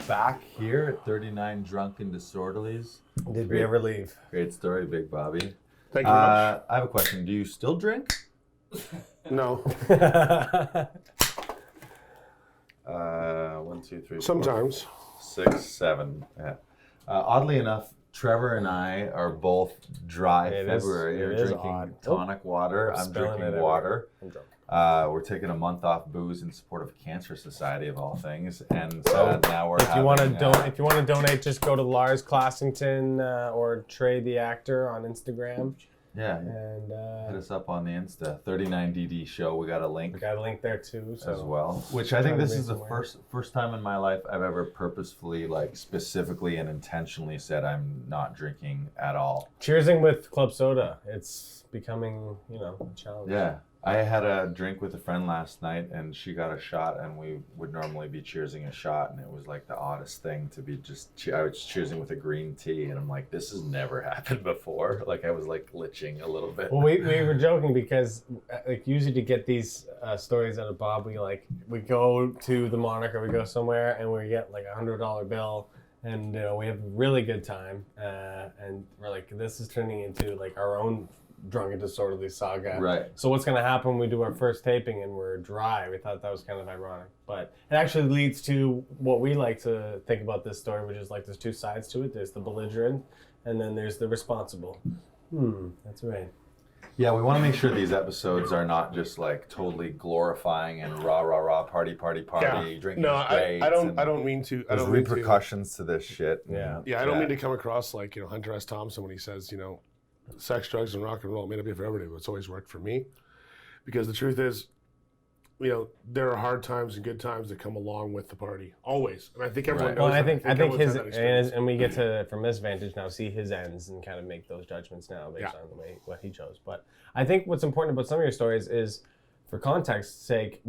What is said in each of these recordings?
Back here at 39 Drunken Disorderlies. Did we ever leave? Great story, Big Bobby. Thank you much. I have a question. Do you still drink? No. 1, 2, 3, 4, Sometimes. 6, 7. Yeah. Oddly enough, Trevor and I are both dry February. You're drinking tonic water. I'm drinking water. I'm drunk. We're taking a month off booze in support of Cancer Society of all things, and now we're. If you want to donate, just go to Lars Classington or Trey the Actor on Instagram. Yeah, and hit us up on the Insta 39DD show. We got a link. We got a link there too, as well. Which I think this is the first time in my life I've ever purposefully, like, specifically and intentionally said I'm not drinking at all. Cheersing with club soda. It's becoming, a challenge. Yeah. I had a drink with a friend last night, and she got a shot, and we would normally be cheersing a shot, and it was like the oddest thing to be I was cheersing with a green tea, and I'm like, this has never happened before. Like, I was like glitching a little bit. Well, we were joking because like usually to get these stories out of Bob, we go to the Monarch or we go somewhere and we get like $100 bill, and we have a really good time, and we're like, this is turning into like our own Drunken Disorderly saga. Right. So what's going to happen when we do our first taping and we're dry? We thought that was kind of ironic. But it actually leads to what we like to think about this story, which is like there's two sides to it. There's the belligerent, and then there's the responsible. That's right. Yeah, we want to make sure these episodes are not just like totally glorifying and rah, rah, rah, party, drinking. No, I don't mean to. There's repercussions to this shit. Yeah. Yeah, I don't mean to come across like, Hunter S. Thompson when he says, sex, drugs, and rock and roll may not be for everybody, but it's always worked for me. Because the truth is, there are hard times and good times that come along with the party. Always. And I think everyone knows that. I think his, experience. and we get to, from this vantage now, see his ends and kind of make those judgments now based on the way, what he chose. But I think what's important about some of your stories is, for context's sake,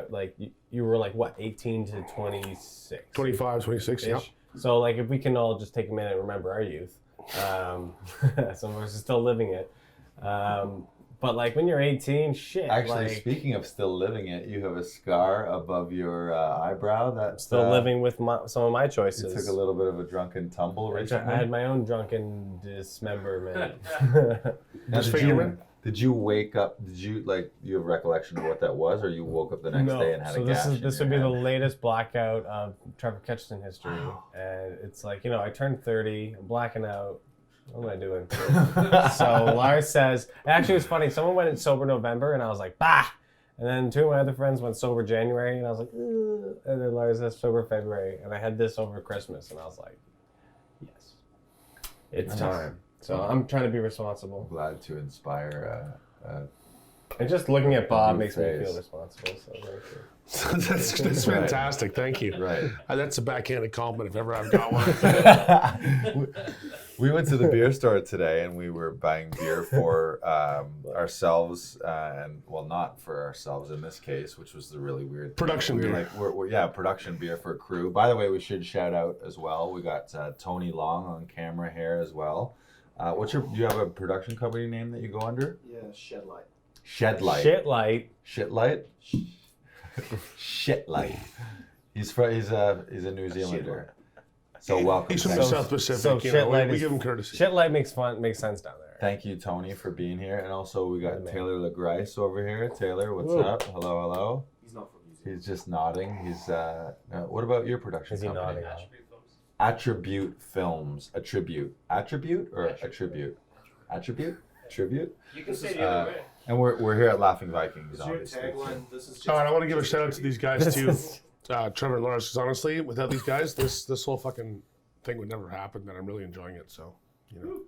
like you were like, what, 18 to 26? 25, 26, yeah. So like if we can all just take a minute and remember our youth. Some of us are still living it. But like when you're 18, shit. Actually, speaking of still living it, you have a scar above your eyebrow that still living with some of my choices. You took a little bit of a drunken tumble recently. I had my own drunken dismemberment. Did you wake up? Did you have recollection of what that was, or you woke up the next day and had a gash? So this would be the latest blackout of Trevor Ketcheson history, and it's like I turned 30, I'm blacking out. What am I doing? So Lars says, actually, it was funny. Someone went in sober November, and I was like, bah. And then two of my other friends went sober January, and I was like, ugh. And then Lars says sober February, and I had this over Christmas, and I was like, yes, it's time. So I'm trying to be responsible. Glad to inspire. And just looking at Bob makes me feel responsible. So that's fantastic. Thank you. Right. That's a backhanded compliment if ever I've got one. We went to the beer store today and we were buying beer for ourselves, not for ourselves in this case, which was the really weird production thing. beer. We're production beer for crew. By the way, we should shout out as well. We got Tony Long on camera here as well. Do you have a production company name that you go under? Yeah, Shedlight. Shitlight. Shitlight? Shitlight. He's a New Zealander. So welcome. He's from the South Pacific. So we give him courtesy. Shitlight makes sense down there. Thank you, Tony, for being here. And also we got Taylor LaGrice over here. Taylor, what's up? Hello. He's not from New Zealand. He's just nodding. He's what about your production company? Nodding? Attribute Films. Attribute or attribute? Attribute? Tribute? You can say the other way. And we're here at Laughing Vikings, obviously. All right, I want to give a shout out to these guys too, Trevor and Lars. Because honestly, without these guys, this whole fucking thing would never happen. And I'm really enjoying it. So,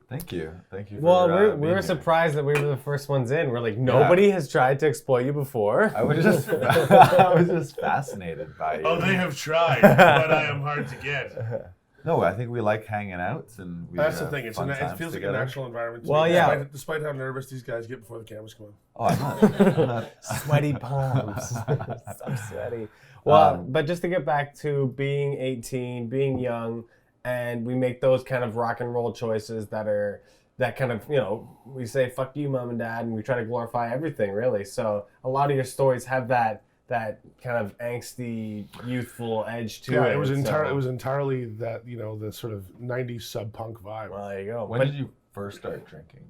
Thank you. Well, we were surprised that we were the first ones in. We're like, nobody has tried to exploit you before. I was just fascinated by you. Oh, they have tried, but I am hard to get. No, I think we like hanging out, and that's the thing. It feels like a natural environment. Well, yeah. Despite how nervous these guys get before the cameras come on. Oh, I'm not. Sweaty palms. So sweaty. Well, but just to get back to being 18, being young, and we make those kind of rock and roll choices that are that kind of, we say fuck you, mom and dad, and we try to glorify everything, really. So a lot of your stories have that kind of angsty, youthful edge to it. Yeah, it was entirely that, the sort of 90s sub-punk vibe. Well, there you go. When did you first start drinking?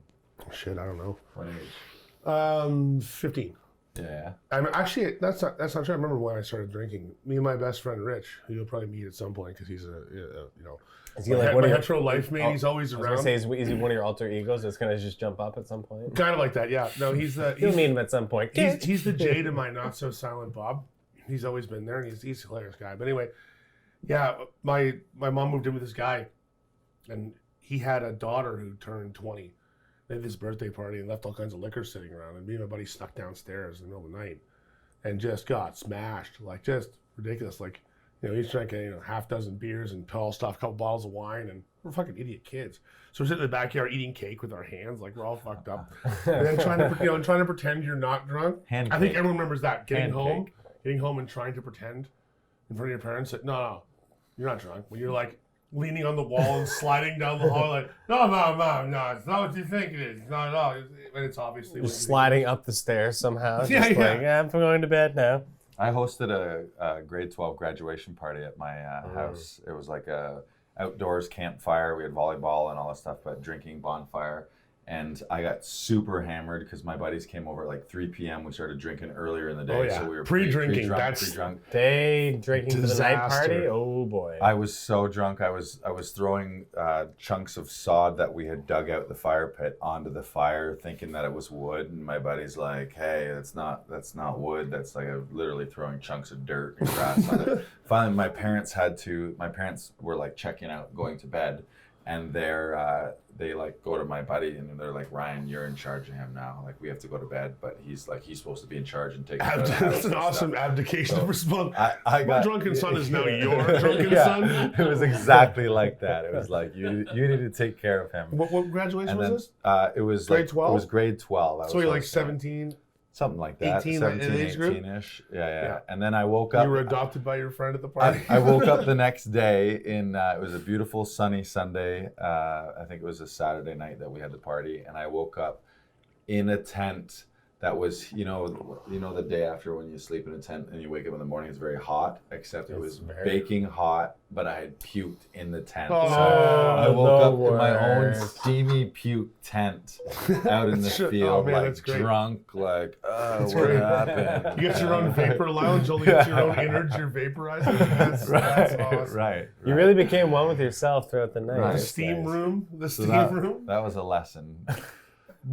Shit, I don't know. What age? 15. Yeah. I'm actually, that's not true. I remember when I started drinking. Me and my best friend Rich, who you'll probably meet at some point because he's Is he like one my of your hetero life mate. He's always I was around. gonna say, is he one of your alter egos that's gonna just jump up at some point? Kind of like that, yeah. No, You'll meet him at some point. he's the Jay to my not so silent Bob. He's always been there, and he's a hilarious guy. But anyway, yeah, my mom moved in with this guy, and he had a daughter who turned 20. They had this birthday party and left all kinds of liquor sitting around, and me and my buddy snuck downstairs in the middle of the night and just got smashed, like just ridiculous. Like, he's drinking half dozen beers and Pale stuff, a couple bottles of wine, and we're fucking idiot kids. So we're sitting in the backyard eating cake with our hands, like we're all fucked up, and then trying to pretend you're not drunk. Hand I think cake. everyone remembers that getting Hand home and trying to pretend in front of your parents that no, you're not drunk. When you're like leaning on the wall and sliding down the hall, like no, mom, no, it's not what you think it is. It's not at all. And it's obviously You're sliding up the stairs somehow. Yeah, just yeah. like, I'm going to bed now. I hosted a grade 12 graduation party at my house. It was like a outdoors campfire. We had volleyball and all that stuff, but drinking bonfire. And I got super hammered because my buddies came over at like 3 p.m. We started drinking earlier in the day. Oh, yeah. So we were Pre-drinking, pre-drunk. Day drinking for the night Disaster. party? Oh boy. I was so drunk. I was throwing chunks of sod that we had dug out the fire pit onto the fire, thinking that it was wood. And my buddy's like, "Hey, that's not wood. That's like literally throwing chunks of dirt and grass on it." Finally, my parents were like checking out, going to bed, and they like go to my buddy and they're like, "Ryan, you're in charge of him now. Like we have to go to bed, but he's supposed to be in charge and take care of the house That's an and awesome stuff." abdication of response. My My drunken son is now your drunken son. It was exactly like that. It was like you need to take care of him. What graduation And was then this? it was Grade like, 12? It was grade 12. So you're like 17. something like that. 18 17, age group? 18-ish. Yeah. Yeah. And then I woke up. You were adopted by your friend at the party. I woke up the next day in it was a beautiful sunny Sunday. I think it was a Saturday night that we had the party, and I woke up in a tent that was the day after when you sleep in a tent and you wake up in the morning, it's very hot, except it was baking hot, but I had puked in the tent. Oh, So I woke up the in my own worst. steamy puke tent out in the field, man, like that's great. drunk, like, what great. happened? You get your own vapor lounge, only get your own innards, you're vaporizing. That's awesome. Right. You really became one with yourself throughout the night. Right. The That's steam nice. room. The So steam that, room. that was a lesson.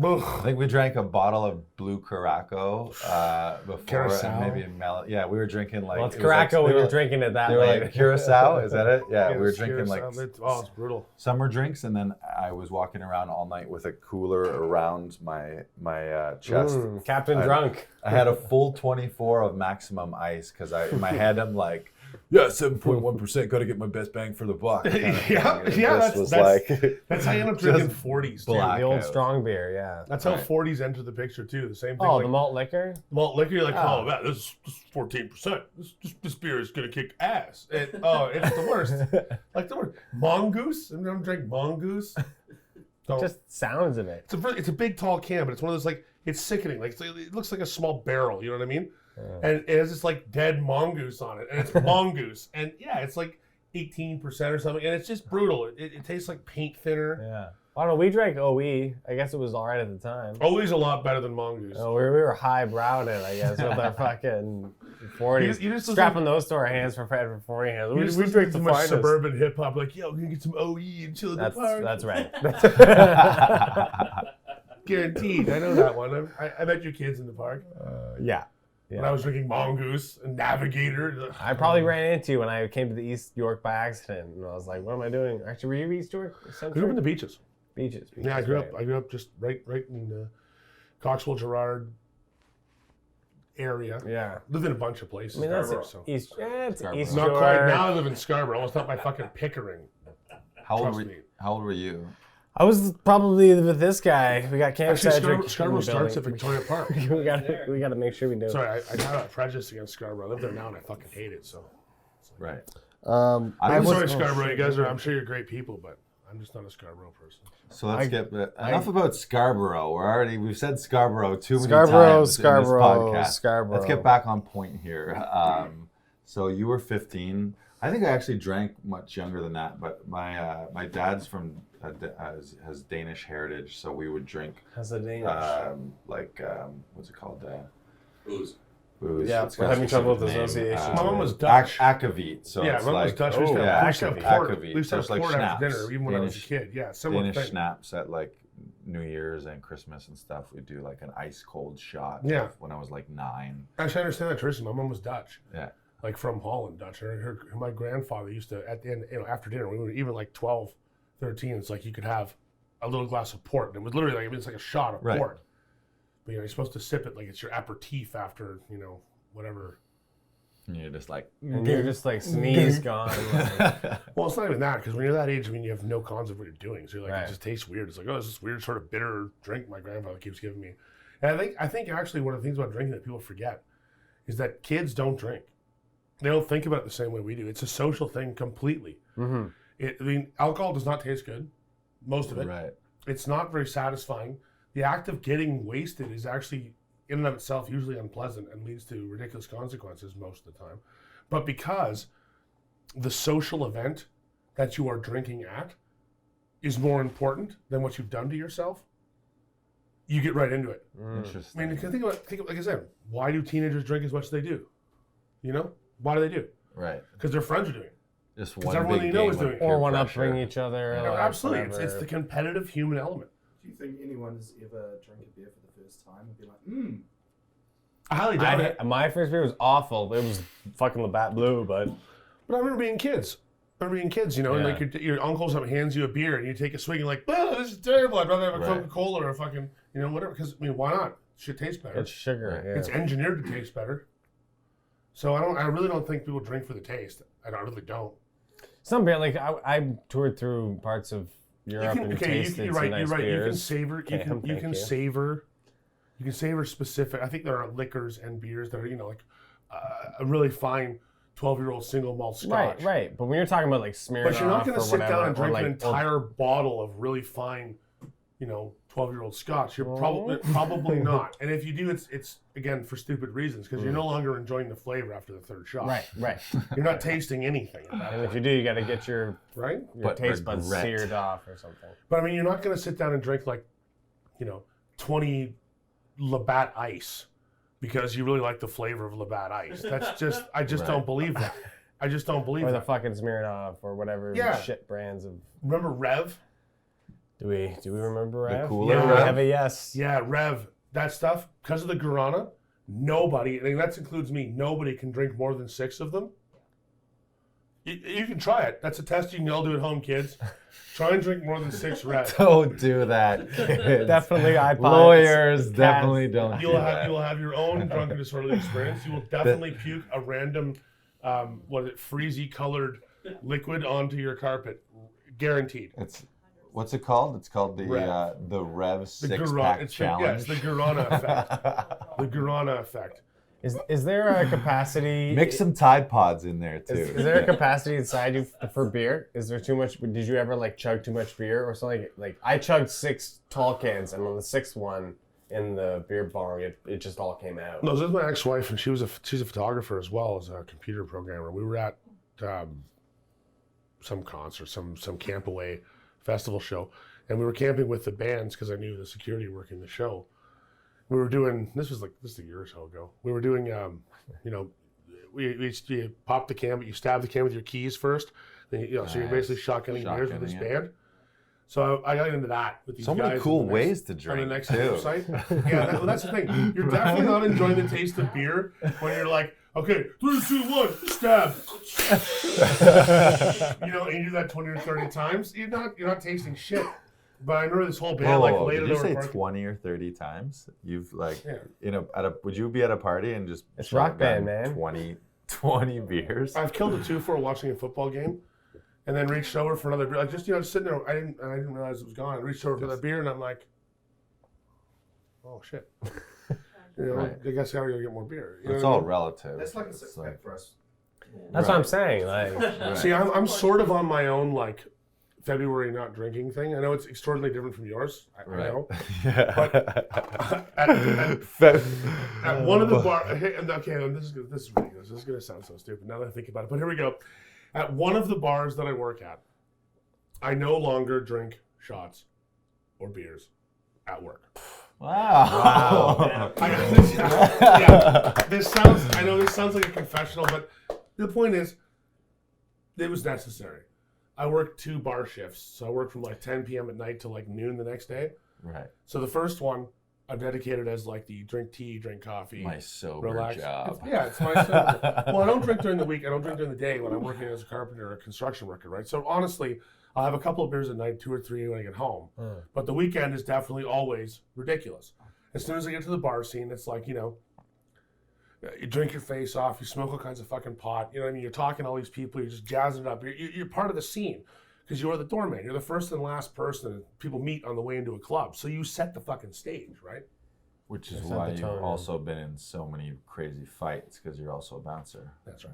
Ugh. I think we drank a bottle of blue Curaçao before, Curacao? and maybe a melon. Yeah, we were drinking like. Well, it's it was like- Curaçao when they you're were- drinking it that They were late. like Curacao, is that it? Yeah, Yeah, we were it's drinking like it's brutal. summer drinks, and then I was walking around all night with a cooler around my chest. Captain Drunk. I had a full 24 of maximum ice because in my head I'm like, yeah, 7.1%, got to get my best bang for the buck. kind of thing. Yeah, And it yeah, just that's- was that's- like That's how you end up Just drinking 40s, too. black. The old Blackout. strong beer, yeah. That's how Right. 40s enter the picture, too. The same thing. Oh, like the malt liquor? malt liquor, you're like, Oh. oh, man, this is 14%. This beer is going to kick ass. It's the worst. Like the worst. Mongoose? Have you ever drank Mongoose? Don't. Just sounds of it. It's a big, tall can, but it's one of those, like, it's sickening. Like, it looks like a small barrel, you know what I mean? And it has this, like, dead mongoose on it. And it's mongoose. And, yeah, it's like 18% or something. And it's just brutal. It tastes like paint thinner. Yeah. I don't know, we drank OE. I guess it was all right at the time. Always a lot better than mongoose. Oh, we were high-browed it, I guess, with our fucking 40s. You just strapping those to our hands for 40 hands. You just We listen drink to the too much finest. suburban hip hop, like, yo, we're gonna get some OE and chill at the park. That's right. Guaranteed. I know that one. I met your kids in the park Yeah. when I was drinking Mongoose and Navigator. I probably ran into you when I came to the East York by accident, and I was like, "What am I doing?" Actually, were you East York? I grew up in the beaches. Beaches. Yeah, I grew right. up just right in Coxwell Gerard area. Yeah. Lived in a bunch of places. I mean, that's Scarborough, so. East. Yeah, it's Scarborough. East Not York. quite. Now I live in Scarborough. Almost not my fucking Pickering. how old Trust me. were you? I was probably with this guy. We got Camp Actually, Cedric. Scarborough in the starts at building. Victoria Park. we got to make sure we do. Sorry, I have a prejudice against Scarborough. I live there now and I fucking hate it. So. Right. I'm I was- sorry, Scarborough. You guys are. I'm sure you're great people, but I'm just not a Scarborough person. So let's get enough about Scarborough. We've said Scarborough too many times in this podcast. Scarborough. Let's get back on point here. So you were 15. I think I actually drank much younger than that, but my dad's from has Danish heritage, so we would drink. How's the Danish? What's it called? Booze. Booze. Yeah, It's got we're having trouble with specific name. association. My mom was Dutch. Akavit. So Yeah, it's my mom was like Dutch. We used to yeah, have pork. Akavit. We used to have So it's like pork after schnapps. dinner, even when I was a Danish- kid. Yeah, similar Danish thing. schnapps at like New Year's and Christmas and stuff. We do like an ice cold shot. Yeah. When I was like 9. Actually, I understand that tradition. My mom was Dutch. Yeah. Like from Holland, Dutch. My grandfather used to, at the end, after dinner, we were even like 12, 13, it's like you could have a little glass of port. And it was literally like, it's like a shot of Right. port. But, you're supposed to sip it like it's your aperitif after, whatever. And you're just like, And you're just like sneeze gone. Like, Well, it's not even that, because when you're that age, you have no concept of what you're doing. So you're like, Right. it just tastes weird. It's like, oh, it's this weird sort of bitter drink my grandfather keeps giving me. And I think actually one of the things about drinking that people forget is that kids don't drink. They don't think about it the same way we do. It's a social thing completely. mm-hmm. Alcohol does not taste good, most of it. right. It's not very satisfying. The act of getting wasted is actually, in and of itself, usually unpleasant and leads to ridiculous consequences most of the time. But because the social event that you are drinking at is more important than what you've done to yourself, you get right into it. Interesting. I mean, think about like I said, why do teenagers drink as much as they do? Why do they do? Right. Because their friends are doing it. Just 'Cause one everyone big you know game is of doing it. peer Or one pressure. upping each other. No, like, absolutely. whatever. It's the competitive human element. Do you think anyone has ever drank a beer for the first time and be like, I highly doubt it. My first beer was awful. It was fucking Labatt Blue, but But I remember being kids. And like your uncle hands you a beer and you take a swig and like, oh, this is terrible. I'd rather have a Right. Coca-Cola or a fucking, whatever. Because, why not? Shit tastes better. it's sugar. Yeah. It's engineered to taste better. So I really don't think people drink for the taste. I really don't. Some beer, like I toured through parts of Europe and tasted you're some right. nice You're right. You can beers. savor. You Thank can you. savor. You can savor specific. I think there are liquors and beers that are like a really fine 12-year-old single malt scotch. Right. But when you're talking about like Smirnoff, But you're not going to sit down and drink like, an entire bottle of really fine, 12-year-old scotch. You're probably not. And if you do, it's again for stupid reasons because you're no longer enjoying the flavor after the third shot. Right. You're not tasting anything. At that And if point, you do, you got to get your right? taste buds regret. seared off or something. But I mean, you're not going to sit down and drink like, 20 Labatt Ice because you really like the flavor of Labatt Ice. That's just, I just don't believe that. I just don't believe Or the that. fucking Smirnoff or whatever Yeah. shit brands of. Remember Rev? Do we remember Rev? cooler Yeah. We Rev? have a yes. Yeah, Rev. That stuff, because of the guarana, nobody, and that includes me, nobody can drink more than 6 of them. You can try it. That's a test you can all do at home, kids. Try and drink more than 6 Rev. Don't do that, kids. Definitely iPods. Lawyers definitely don't do You'll that. have your own drunken disorderly experience. You will definitely puke a random, freezy colored liquid onto your carpet, guaranteed. What's it called? It's called the Rev 6-pack challenge. Yes, the guarana effect. The guarana effect. Is there a capacity? Mix some Tide Pods in there too. Is there a capacity inside you for beer? Is there too much? Did you ever like chug too much beer or something? Like I chugged 6 tall cans, and on the 6th one in the beer bong, it just all came out. No, this is my ex-wife, and she's a photographer as well as a computer programmer. We were at some concert, some camp away festival show, and we were camping with the bands because I knew the security working the show. We were doing this is a year or so ago. We were doing you pop the can, but you stab the can with your keys first. Then so you're basically shotgunning beers with this band. So I got into that with these So guys. many cool on the ways to on drink, the next too. website. Yeah, that's the thing. You're definitely not enjoying the taste of beer when you're like, okay, 3, 2, 1, stab. And you do that 20 or 30 times. You're not tasting shit. But I remember this whole band laid did it you over say parking. 20 or 30 times? You've Yeah. would you be at a party and just It's rock band, done man. 20 beers? I've killed a 2 for watching a football game, and then reached over for another beer. Like just sitting there. I didn't realize it was gone. I reached over for that beer, and I'm like, oh shit. Right. I guess I gotta go get more beer. You know It's what I all mean? relative. that's like a It's 6-pack for us. That's what I'm saying. Like, Right. See, I'm sort of on my own like February not drinking thing. I know it's extraordinarily different from yours. I know. Yeah. But at one of the bars, okay, this is ridiculous. This is going to sound so stupid now that I think about it. But here we go. At one of the bars that I work at, I no longer drink shots or beers at work. Wow. This sounds. I know this sounds like a confessional, but the point is, it was necessary. I worked 2 bar shifts, so I worked from like 10 p.m. at night to like noon the next day. Right. So the first one I dedicated as like the drink tea, drink coffee, My sober relax. job. It's my sober. Well, I don't drink during the week. I don't drink during the day when I'm working as a carpenter or a construction worker, right? So honestly, I'll have a couple of beers at night, 2 or 3 when I get home. But the weekend is definitely always ridiculous. As soon as I get to the bar scene, it's like, you drink your face off, you smoke all kinds of fucking pot, you know what I mean? You're talking to all these people, you're just jazzing it up. You're part of the scene because you're the doorman. You're the first and last person that people meet on the way into a club. So you set the fucking stage, right? Which is why you've also been in so many crazy fights because you're also a bouncer. That's right.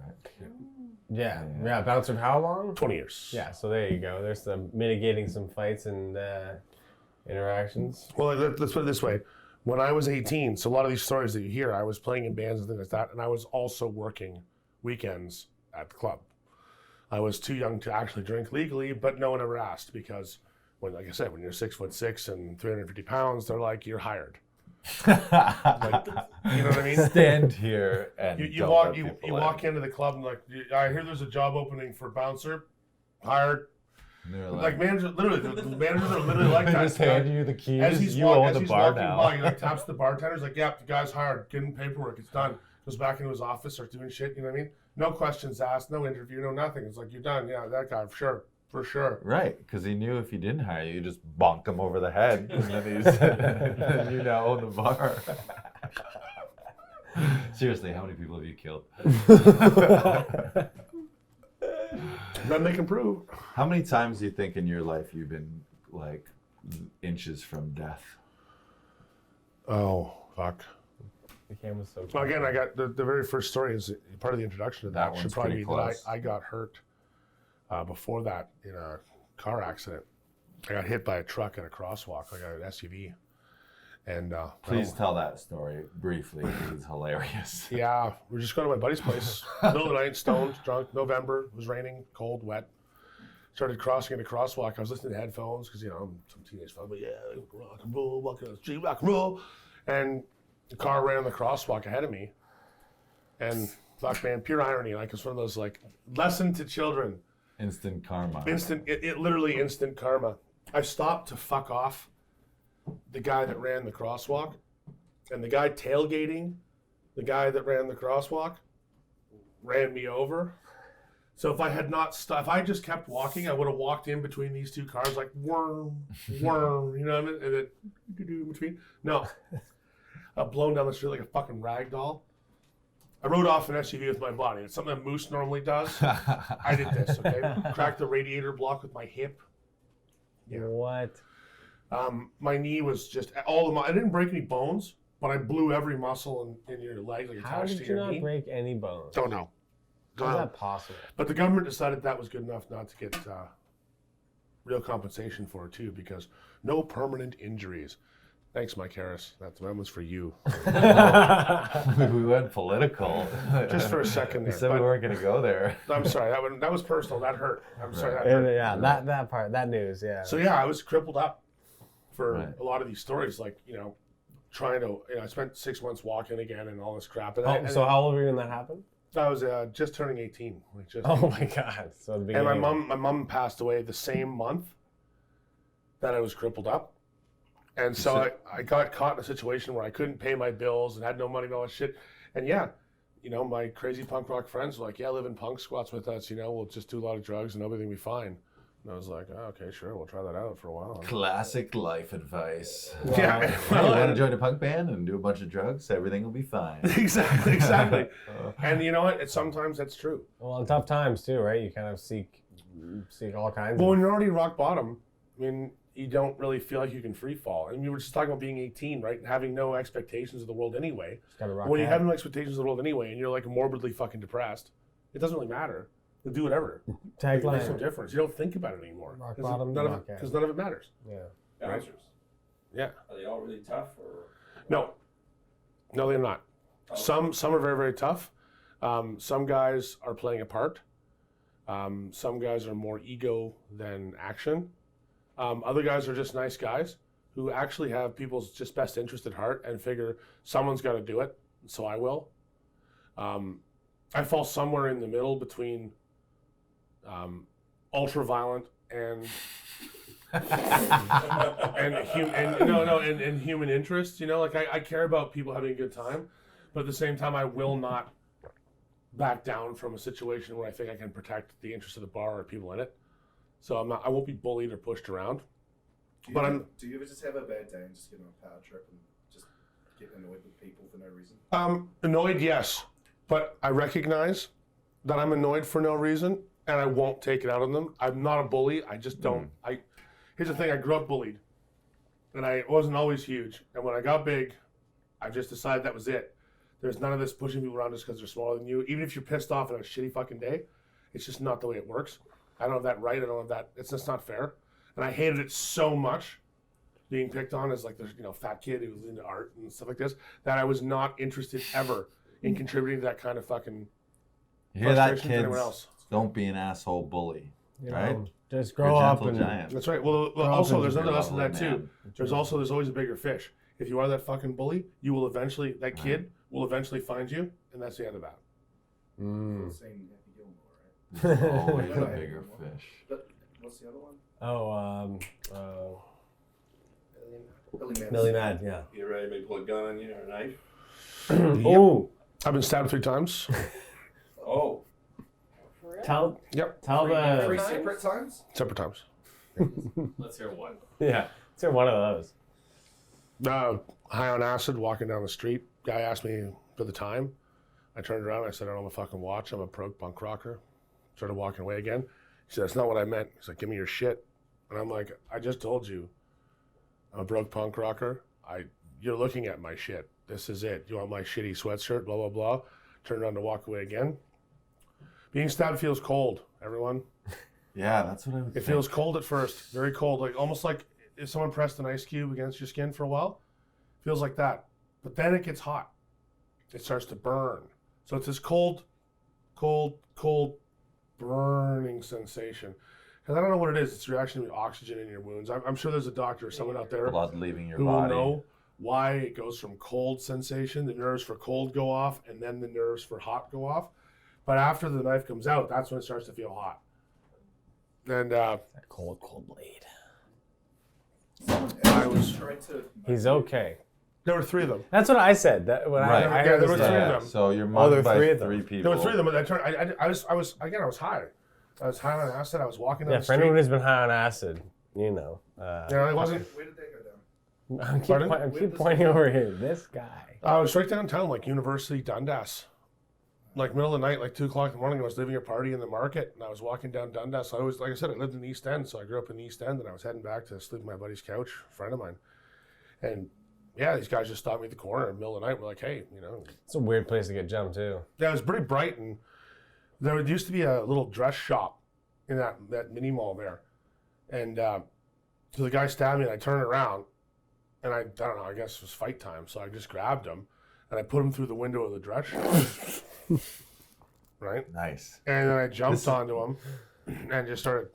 Yeah. Bouncer how long? 20 years. Yeah, so there you go. There's some mitigating some fights and interactions. Well, let's put it this way. When I was 18, so a lot of these stories that you hear, I was playing in bands and things like that, and I was also working weekends at the club. I was too young to actually drink legally, but no one ever asked because, like I said, when you're 6'6" and 350 pounds, they're like, you're hired. Like, you know what I mean? Stand here and you walk into the club and like, I hear there's a job opening for bouncer, hired. Like managers, literally, the managers are literally like they that. just hand you the keys. As he's you own walking the bar by, now. he like taps the bartenders, like, "Yep, the guy's hired. Get him paperwork. It's done." Goes back into his office, starts doing shit. You know what I mean? No questions asked, no interview, no nothing. It's like, you're done. Yeah, that guy, for sure. Right, because he knew if he didn't hire you, just bonk him over the head, and then you now own the bar. Seriously, how many people have you killed? Then they can prove. How many times do you think in your life you've been like inches from death? Oh, fuck. The camera's so Well, again, I got the very first story is part of the introduction to that. That Should one's probably pretty be that close. I got hurt before that in a car accident. I got hit by a truck in a crosswalk, like an SUV. And Please tell that story briefly, because it's hilarious. yeah, we were just going to my buddy's place. Middle of the night, stoned, drunk, November. It was raining, cold, wet. Started crossing into crosswalk. I was listening to headphones because, I'm some teenage fella, but yeah, rock and roll, walking on the street, rock and roll. And the car ran on the crosswalk ahead of me. And fuck, man, pure irony. Like, it's one of those, like, lesson to children. Instant karma. It literally instant karma. I stopped to fuck off the guy that ran the crosswalk, and the guy tailgating the guy that ran the crosswalk ran me over. So if I had not stopped, if I just kept walking, I would have walked in between these two cars like worm, you know what I mean? And then in between. No, blown down the street like a fucking rag doll. I rode off an SUV with my body. It's something that Moose normally does. I did this, okay? Cracked the radiator block with my hip. Yeah. What? My knee was just I didn't break any bones, but I blew every muscle in your leg, like How attached did to you your not knee. break any bones? Don't know. How's that possible? But the government decided that was good enough not to get real compensation for it too, because no permanent injuries. Thanks, Mike Harris. That was for you. We went political. Just for a second We there. said we weren't going to go there. I'm sorry. That was personal. That hurt. I'm sorry. That hurt. Yeah, that part, that news, yeah. So yeah, I was crippled up for Right. a lot of these stories, like trying to. I spent 6 months walking again and all this crap. And So how old were you when that happened? I was just turning 18. Like just. Oh my God! So the And beginning. my mom passed away the same month that I was crippled up. And so I got caught in a situation where I couldn't pay my bills and had no money and all that shit. And yeah, my crazy punk rock friends were like, yeah, live in punk squats with us, we'll just do a lot of drugs and everything will be fine. And I was like, oh, okay, sure, we'll try that out for a while. Classic life advice. Yeah. Hey, you want to join a punk band and do a bunch of drugs? Everything will be fine. Exactly. And you know what? Sometimes that's true. Well, in tough times too, right? You kind of seek all kinds. Well, when you're already rock bottom, you don't really feel like you can free fall. And we were just talking about being 18, right? And having no expectations of the world anyway. Just gotta rock When you hard. have no expectations of the world anyway, and you're like morbidly fucking depressed, it doesn't really matter. They'll do whatever. It makes no Tagline. difference. You don't think about it anymore. Rock Because bottom, none, knockout. none of it matters. Yeah. Bouncers. Yeah. Are they all really tough or? No, they're not. Oh. Some are very, very tough. Some guys are playing a part. Some guys are more ego than action. Other guys are just nice guys who actually have people's just best interest at heart and figure someone's got to do it, so I will. I fall somewhere in the middle between ultra violent and and human interest. You know, like I care about people having a good time, but at the same time, I will not back down from a situation where I think I can protect the interest of the bar or people in it. So I won't be bullied or pushed around. Do you ever just have a bad day and just get on a power trip and just get annoyed with people for no reason? Annoyed, yes, but I recognize that I'm annoyed for no reason, and I won't take it out on them. I'm not a bully. I just don't. Here's the thing: I grew up bullied, and I wasn't always huge. And when I got big, I just decided that was it. There's none of this pushing people around just because they're smaller than you. Even if you're pissed off on a shitty fucking day, it's just not the way it works. I don't have that right. I don't have that. It's just not fair. And I hated it so much, being picked on as like the fat kid who was into art and stuff like this, that I was not interested ever in contributing to that kind of fucking You hear that, frustration to anyone kids? else. Don't be an asshole bully. You Right? know, just You're a grow up gentle and giant. That's right. Well, Grow up also and there's just another be a lesson to that lovely too. man. There's always a bigger fish. If you are that fucking bully, you will eventually kid will eventually find you, and that's the end of that. Mm. Same Happy Gilmore, right? Always a Yeah. bigger fish. But what's the other one? Billy Mad, yeah. You ready to pull a gun on you or a knife? Oh, I've been stabbed 3 times. Oh. tell Yep. tell Three the separate times? Separate times. Let's hear one. yeah. Let's hear one of those. High on acid, walking down the street. Guy asked me for the time. I turned around. I said, I don't have a fucking watch. I'm a broke punk rocker. Started walking away again. He said, that's not what I meant. He's like, give me your shit. And I'm like, I just told you I'm a broke punk rocker. You're looking at my shit. This is it. You want my shitty sweatshirt, blah, blah, blah. Turned around to walk away again. Being stabbed feels cold, everyone. Yeah, that's what I would It think. feels cold at first, very cold, like almost like if someone pressed an ice cube against your skin for a while. Feels like that. But then it gets hot. It starts to burn. So it's this cold, burning sensation. Because I don't know what it is. It's a reaction to oxygen in your wounds. I'm sure there's a doctor or someone out there blood leaving your who will body. know why it goes from cold sensation, the nerves for cold go off, and then the nerves for hot go off. But after the knife comes out, that's when it starts to feel hot. And That cold blade. I was. Tried to He's okay. There were 3 of them. That's what I said. That when Right. I Yeah, heard there were this, 3 of Yeah, them. so you're there mugged were by 3 of them. 3 people. There were 3 of them, but I was high. I was high on acid. I was walking down Yeah, the for street. anyone who's been high on acid, you know. I wasn't. Where did that go down? I keep, Pardon? I keep pointing over here. This guy. I was right downtown, like University Dundas. Like middle of the night, like 2 o'clock in the morning. I was leaving a party in the market, and I was walking down Dundas. I was, like I said, I lived in the East End, so I grew up in the East End, and I was heading back to sleep on my buddy's couch, a friend of mine. And yeah, these guys just stopped me at the corner in the middle of the night. We're like, hey, It's a weird place to get jumped too. Yeah, it was pretty bright, and there used to be a little dress shop in that mini mall there. And so the guy stabbed me, and I turned around, and I don't know, I guess it was fight time, so I just grabbed him, and I put him through the window of the dress shop. Right? Nice. And then I jumped onto him and just started,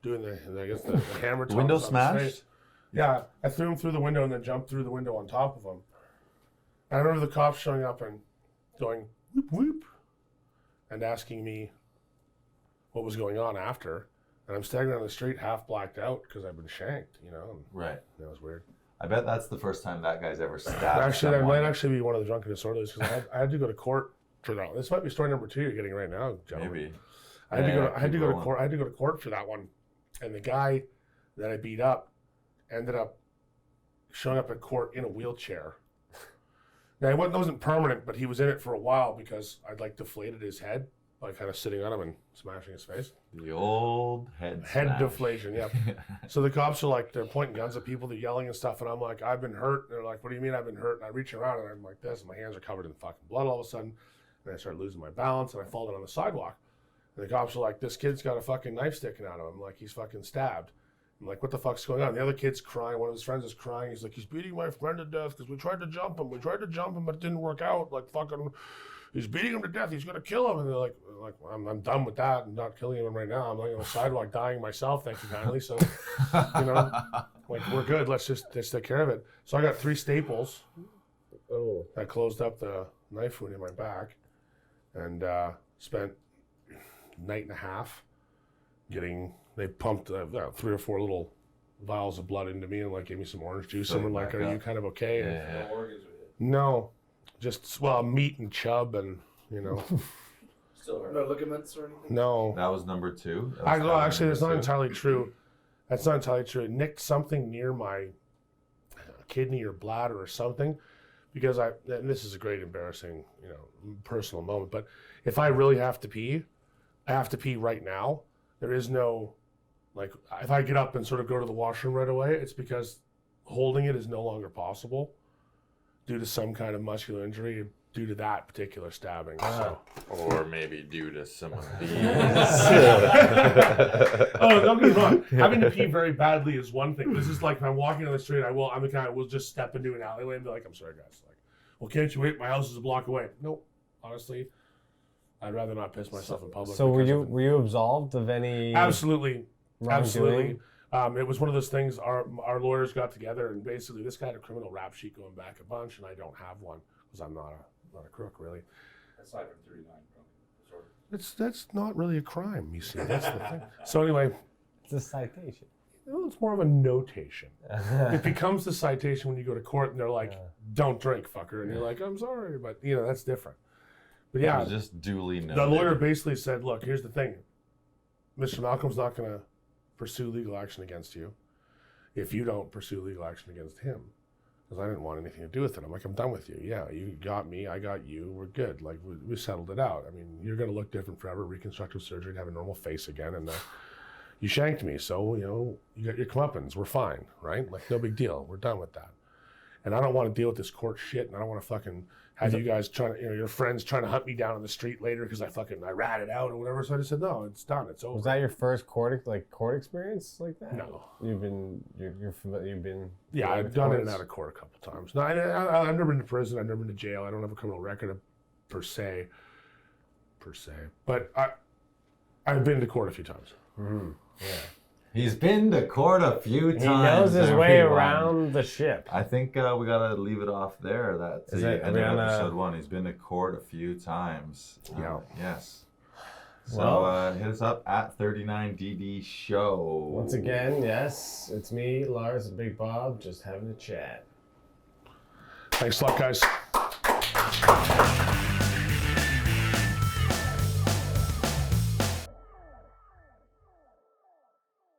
doing the hammer toss Window on his smash? face. Yeah, I threw him through the window and then jumped through the window on top of him. And I remember the cops showing up and going, whoop, whoop, and asking me what was going on after. And I'm standing on the street half blacked out because I've been shanked, and Right. that was weird. I bet that's the first time that guy's ever stabbed Actually, that someone. might actually be one of the drunken disorderlies because I had to go to court for that one. This might be story number 2 you're getting right now, gentlemen. Maybe. I had to keep go to rolling. court. I had to go to court for that one, and the guy that I beat up ended up showing up at court in a wheelchair. Now, it wasn't permanent, but he was in it for a while because I'd deflated his head, kind of sitting on him and smashing his face. The old head smash. Deflation, yeah. So the cops are they're pointing guns at people, they're yelling and stuff, and I'm like, I've been hurt. And they're like, what do you mean I've been hurt? And I reach around and I'm like this, and my hands are covered in fucking blood all of a sudden. And I start losing my balance and I fall down on the sidewalk. And the cops are like, this kid's got a fucking knife sticking out of him. Like, he's fucking stabbed. I'm like, what the fuck's going on? The other kid's crying. One of his friends is crying. He's like, he's beating my friend to death because we tried to jump him. But it didn't work out. Like, fucking, he's beating him to death. He's going to kill him. And they're like I'm done with that and not killing him right now. I'm like on the sidewalk dying myself, thank you kindly. So, like, we're good. Let's take care of it. So I got 3 staples. Oh. I closed up the knife wound in my back and spent a night and a half they pumped 3 or 4 little vials of blood into me and like gave me some orange juice and were like, are you kind of okay? No organs with it. No, just meat and chub and Still hurt. No ligaments or anything? no. That was number 2. Actually, that's not entirely true. That's not entirely true. It nicked something near my kidney or bladder or something, because and this is a great embarrassing, personal moment, but if I really have to pee, I have to pee right now. There is no, like, if I get up and sort of go to the washroom right away, it's because holding it is no longer possible due to some kind of muscular injury due to that particular stabbing. So. Or maybe due to some of these. Oh, don't get me wrong. Having to pee very badly is one thing. This is like if I'm walking on the street, I'm the kind will just step into an alleyway and be like, I'm sorry, guys. Like, well, can't you wait? My house is a block away. Nope. Honestly, I'd rather not piss myself in public. So were you absolved of any? Absolutely. Wrongdoing? Absolutely. It was one of those things. Our lawyers got together and basically this guy had a criminal rap sheet going back a bunch, and I don't have one because I'm not a crook really. Aside from 39 disorder. That's not really a crime, you see. That's the thing. So anyway, It's a citation. it's more of a notation. It becomes the citation when you go to court and they're like, "Don't drink, fucker," and you're like, "I'm sorry," but that's different. But It yeah, was just duly noted. the lawyer basically said, "Look, here's the thing. Mr. Malcolm's not going to pursue legal action against you if you don't pursue legal action against him." Because I didn't want anything to do with it. I'm like, I'm done with you. Yeah, you got me, I got you, we're good. Like, we settled it out. I mean, you're going to look different forever, reconstructive surgery, and have a normal face again. And you shanked me, so, you got your comeuppance. We're fine, right? Like, no big deal. We're done with that. And I don't want to deal with this court shit, and I don't want to fucking have you guys trying to, your friends trying to hunt me down on the street later because I ratted out or whatever. So I just said, no, it's done. It's over. Was that your first court experience like that? No. You've been. Yeah, I've with done in courts? and out of court a couple times. No, I've never been to prison. I've never been to jail. I don't have a criminal record per se. But I've been to court a few times. Mm-hmm. Yeah. He's been to court a few times. He knows his way everyone. around the ship. I think we gotta leave it off there. That's Is the it- end are we of on a- episode 1. He's been to court a few times. Yeah. Yes. So Well- hit us up at 39DD Show. Once again, yes, it's me, Lars, and Big Bob, just having a chat. Thanks a lot, guys.